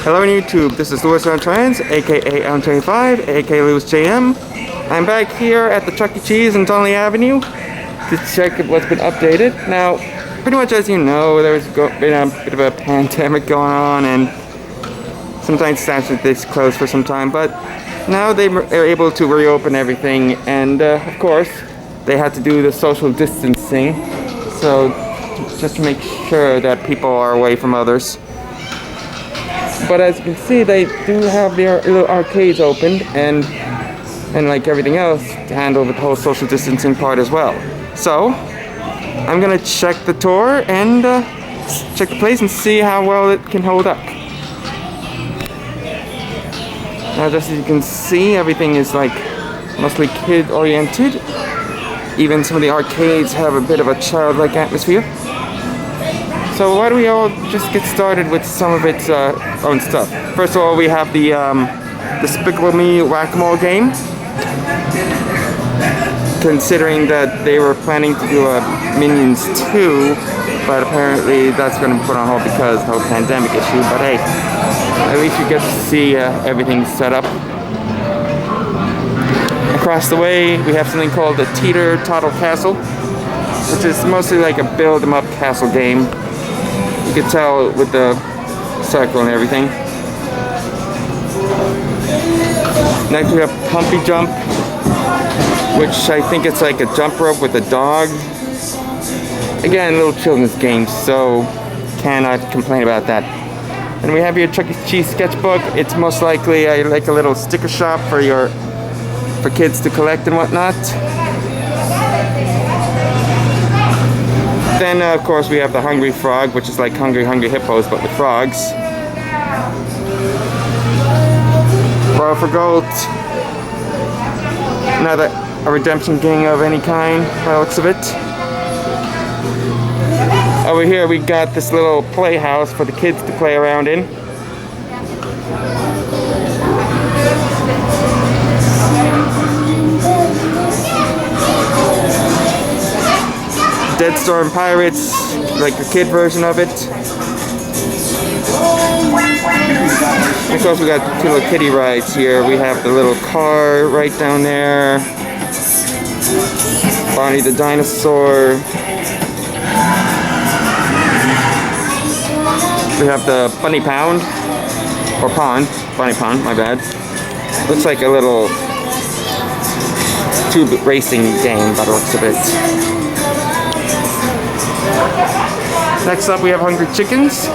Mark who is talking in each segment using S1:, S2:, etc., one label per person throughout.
S1: Hello YouTube, this is Louis on Trans, aka M25, aka Louis JM. I'm back here at the Chuck E. Cheese in Donnelly Avenue to check what's been updated. Now, pretty much as you know, there's been a bit of a pandemic going on, and sometimes it's actually closed for some time, but now they are able to reopen everything, and of course, they had to do the social distancing, so just to make sure that people are away from others. But as you can see, they do have their little arcades open, and like everything else, to handle the whole social distancing part as well. So, I'm gonna check the tour and check the place and see how well it can hold up. Now, just as you can see, everything is like mostly kid-oriented. Even some of the arcades have a bit of a childlike atmosphere. So why don't we all just get started with some of its own stuff. First of all, we have the Despicable Me Whack-A-Mole game. Considering that they were planning to do a Minions 2, but apparently that's going to be put on hold because of the whole pandemic issue. But hey, at least you get to see everything set up. Across the way, we have something called the Teeter-Totter Castle, which is mostly like a build-em-up castle game. You can tell with the circle and everything. Next we have Pumpy Jump, which I think it's like a jump rope with a dog. Again, little children's games, so cannot complain about that. And we have your Chuck E. Cheese sketchbook. It's most likely like a little sticker shop for kids to collect and whatnot. Then, of course, we have the Hungry Frog, which is like Hungry Hippos, but with frogs. Borrow for Gold. Another redemption game of any kind, by the looks of it. Over here, we got this little playhouse for the kids to play around in. Dead Storm Pirates, like the kid version of it. And of course we got two little kiddie rides here. We have the little car right down there. Bonnie the Dinosaur. We have the Bunny Pound. Or Pond. Bunny Pond, my bad. Looks like a little tube racing game by the looks of it. Next up we have Hungry Chickens.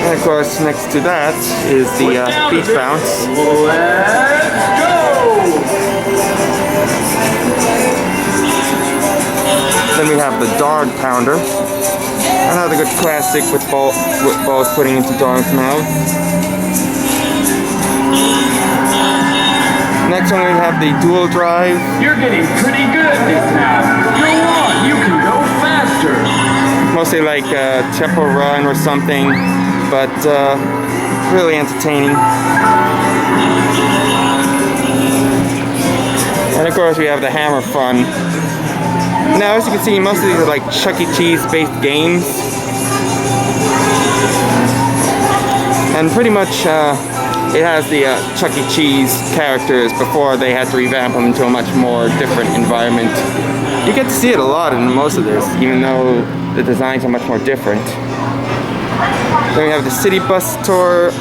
S1: And of course next to that is the Beach Bounce.
S2: Let's go!
S1: Then we have the Dog Pounder. Another good classic with balls putting into dogs' mouths. Next one we have the Dual Drive.
S2: You're getting pretty good this time. Go on, you can go faster.
S1: Mostly like Temple Run or something, but really entertaining. And of course we have the Hammer Fun. Now as you can see, most of these are like Chuck E. Cheese based games. And pretty much it has the Chuck E. Cheese characters before they had to revamp them into a much more different environment. You get to see it a lot in most of this, even though the designs are much more different. Then we have the City Bus Tour.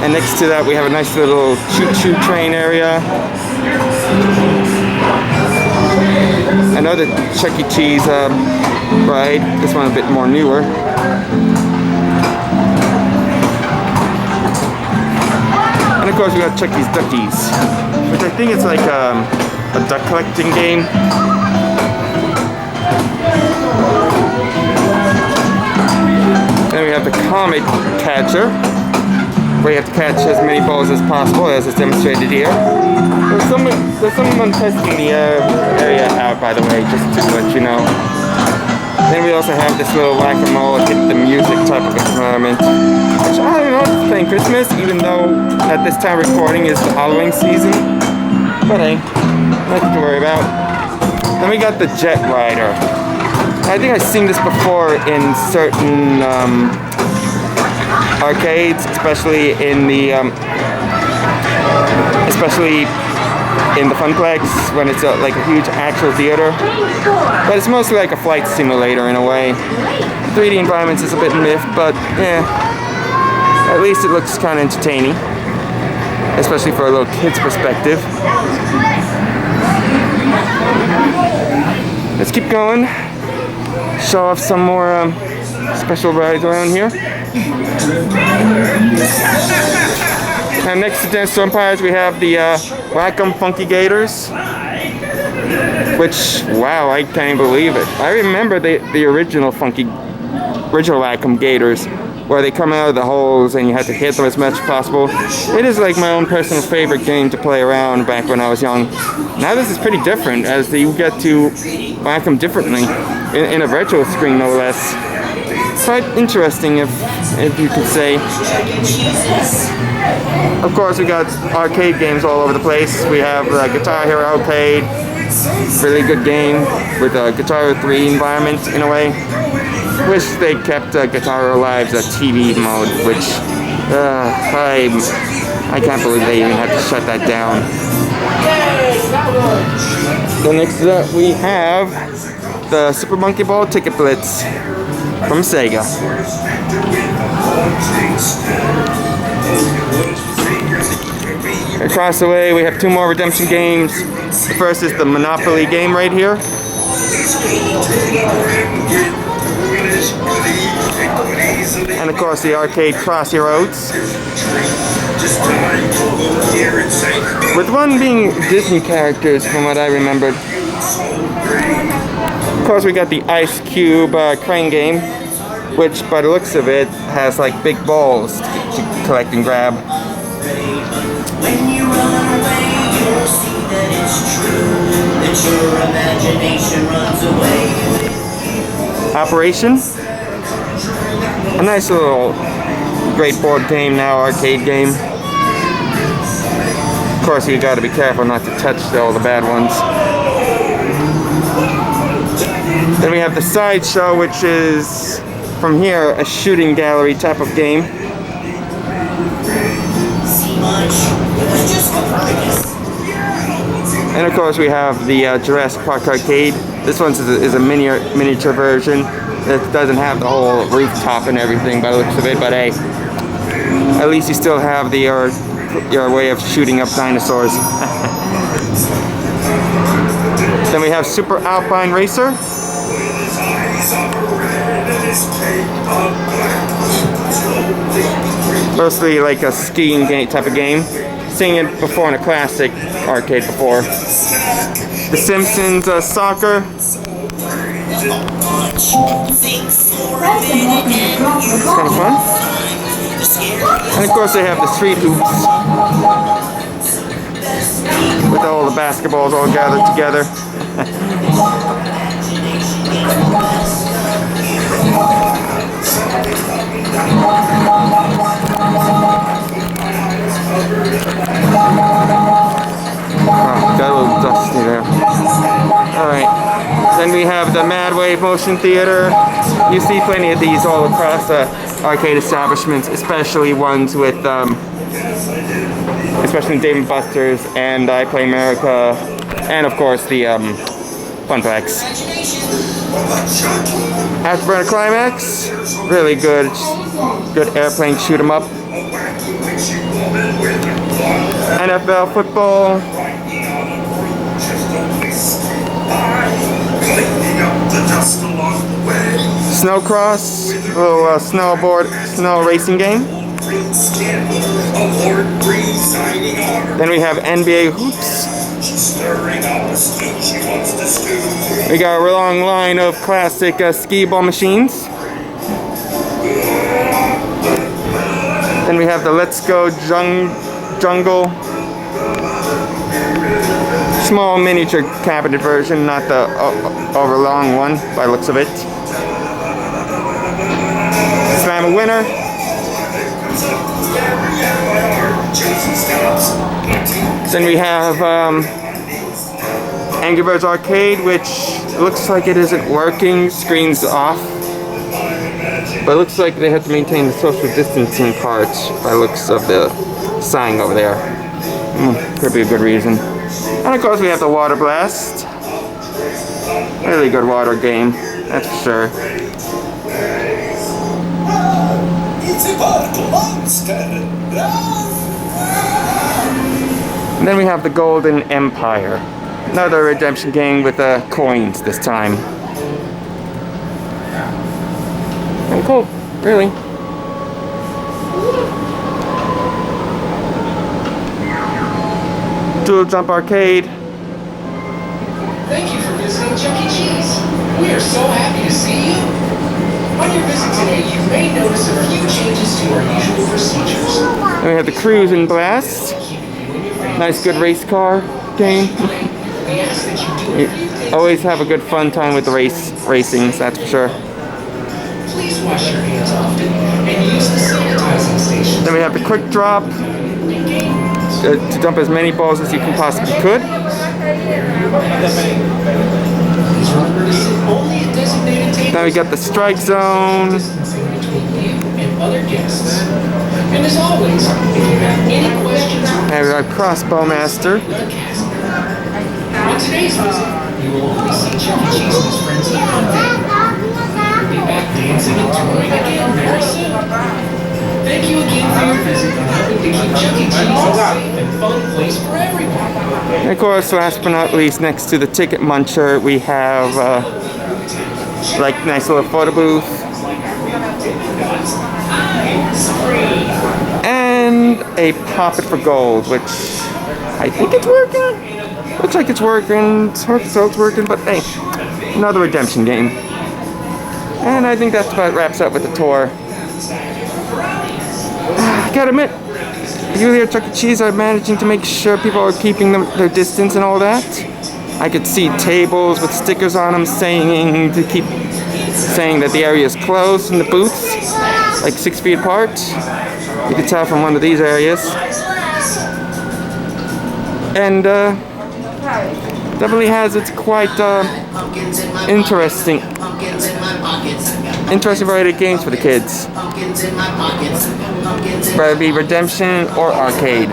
S1: And next to that we have a nice little choo-choo train area. Another Chuck E. Cheese ride. This one a bit more newer. And of course we got Chuck E.'s Duckies, which I think is like a duck collecting game. Then we have the Comet Catcher, where you have to catch as many balls as possible, as is demonstrated here. There's someone testing the area out, by the way, just to let you know. Then we also have this little whack-a-mole hit the music type of environment, which I don't know, it's playing Christmas, even though at this time recording is the Halloween season. But hey, nothing to worry about. Then we got the Jet Rider. I think I've seen this before in certain arcades, especially in the Funplex when it's like a huge actual theater. But it's mostly like a flight simulator in a way. 3D environments is a bit miffed, but yeah, at least it looks kind of entertaining, especially for a little kid's perspective. Let's keep going. Show off some more special rides around here. And next to Dance Empires, we have the Whack-A-Mole Funky Gators, which, wow, I can't believe it. I remember the original Whack-A-Mole Gators, where they come out of the holes and you have to hit them as much as possible. It is like my own personal favorite game to play around back when I was young. Now this is pretty different, as you get to whack them differently, in a virtual screen no less. Quite interesting, if you could say. Of course, we got arcade games all over the place. We have Guitar Hero Arcade, really good game with a Guitar Hero 3 environment in a way. Wish they kept Guitar Hero Live's TV mode, which I can't believe they even had to shut that down. So next up we have the Super Monkey Ball Ticket Blitz from Sega. Across the way we have two more redemption games. The first is the Monopoly game right here. And of course the arcade Crossy Roads. With one being Disney characters from what I remembered. Of course we got the Ice Cube crane game, which by the looks of it has like big balls to collect and grab. When you run away, you'll see that it's true, that your imagination runs away. Operation. A nice little great board game now, arcade game. Of course you gotta be careful not to touch all the bad ones. Then we have the Sideshow, which is, from here, a shooting gallery type of game. And of course we have the Jurassic Park arcade. This one is a miniature version. It doesn't have the whole rooftop and everything by the looks of it, but hey, at least you still have your way of shooting up dinosaurs. Then we have Super Alpine Racer. Mostly like a skiing game type of game. Seen it before in a classic arcade before. The Simpsons Soccer. It's kind of fun. And of course they have the Street Hoops with all the basketballs all gathered together. Oh, got a little dusty there. Alright. Then we have the Mad Wave Motion Theater. You see plenty of these all across arcade establishments, especially ones with, especially Dave & Buster's and I Play America, and of course the Funplex. Afterburner Climax, really good airplane shoot 'em up. NFL football. Snowcross, a little snow racing game. Then we have NBA hoops. We got a long line of classic skee ball machines. Then we have the Let's Go Jungle. Small miniature cabinet version, not the overlong one by the looks of it. Slam a winner. Then we have Angry Birds Arcade, which looks like it isn't working. Screen's off. But it looks like they have to maintain the social distancing part by looks of the sign over there. Could be a good reason. And of course we have the Water Blast. Really good water game, that's for sure.
S3: It's a bark monster.
S1: And then we have the Golden Empire. Another redemption game with coins this time. And cool, really. Dual Jump Arcade.
S4: Thank you for visiting Chuck E. Cheese. We are so happy to see you. On your visit today, you may notice a few changes to our usual procedures.
S1: And we have the Cruisin' Blast. Nice, good race car game.
S4: We ask that you do a few things.
S1: Always have a good fun time with the racings, that's for sure.
S4: Please wash your hands often and use the sanitizing station.
S1: Then we have the Quick Drop. To dump as many balls as you can possibly could.
S4: Please remember to sit only at designated tables.
S1: Now we got the Strike Zone.
S4: Distancing between you and other guests. And as always, if you have any questions or
S1: And we got Crossbow Master.
S4: with the cast. On today's visit, you will only see Chuck E. Cheese and his friends here on video. We'll be back dancing and touring again very soon. Thank you again for your visit and helping to keep Chuck E. Cheese a safe and fun place for everyone.
S1: And of course, last but not least, next to the Ticket Muncher, we have like nice little photo booth. And a Pop It for Gold, which I think it's working. Looks like it's working. So it's working, but hey, another redemption game. And I think that's about wraps up with the tour. I gotta admit, you here at Chuck E. Cheese are managing to make sure people are keeping their distance and all that. I could see tables with stickers on them saying that the area is closed in the booths, like 6 feet apart. You can tell from one of these areas. And definitely has its quite interesting variety of games for the kids. Whether it be redemption or arcade.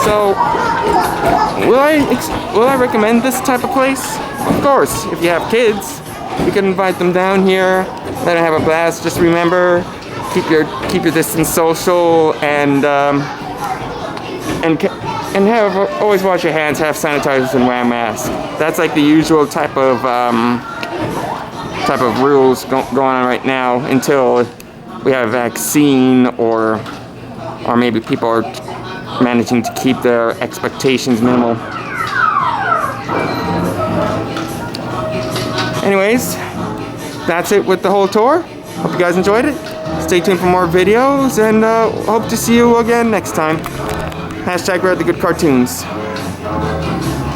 S1: So, will I recommend this type of place? Of course, if you have kids, you can invite them down here, let them have a blast. Just remember, keep your distance social, and always wash your hands, have sanitizers, and wear a mask. That's like the usual type of rules going on right now until we have a vaccine, or maybe people are managing to keep their expectations minimal. Anyways, that's it with the whole tour. Hope you guys enjoyed it. Stay tuned for more videos, and hope to see you again next time. #ReadTheGoodCartoons.